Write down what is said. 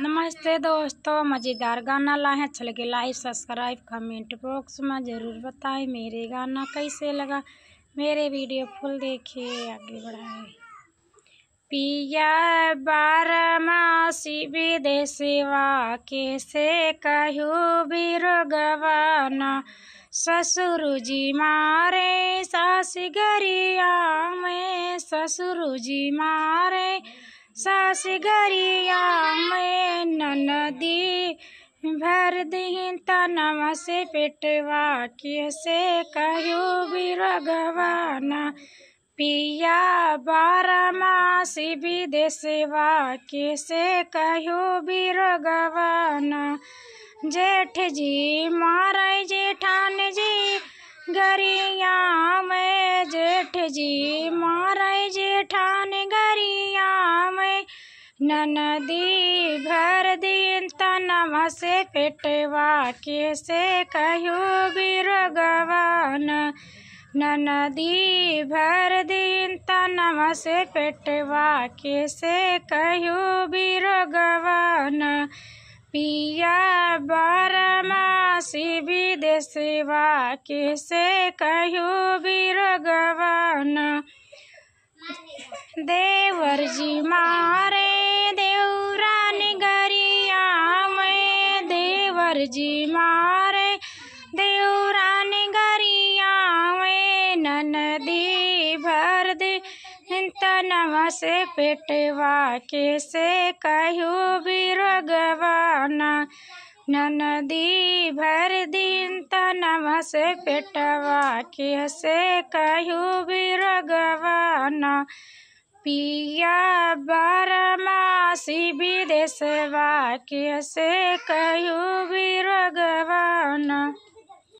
नमस्ते दोस्तों, मज़ेदार गाना लाए हैं। अच्छा लगे लाइक सब्सक्राइब कमेंट बॉक्स में ज़रूर बताएं मेरे गाना कैसे लगा। मेरे वीडियो फुल देखिए, आगे बढ़ाए। पिया बारमासी विदेशवा कैसे कहूँ बिरगवाना, ससुर जी मारे सास गरिया में, ससुर जी मारे सास गरिया में, ननदी भर दीन तनवा से पेटवा कैसे कहूँ बिरगवाना। पिया बारमासी विदेशवा कैसे कहूँ बिरगवाना। जेठ जी मारे जेठान जी गरिया में, जेठ जी मारे जेठान गरिया में, ननदी भर दिन तनवा से पेटवा कैसे कहूँ बिरगवाना। ननदी भर दिन तनवा से पेटवा कैसे कहूँ बिरगवाना। पिया बारमासी विदेशवा कैसे कहूँ बिरगवाना। देवर जी मारे देवरान गरिया में, देवर जी मारे देवरान गरिया में, ननदी भर दिन तनवा से पेटवा कैसे कहूँ बिरगवाना। ननदी भर दिन तनवा से पेटवा कैसे कहूँ बिरगवाना। पिया बारमासी विदेशवा कैसे कहूँ बिरगवाना।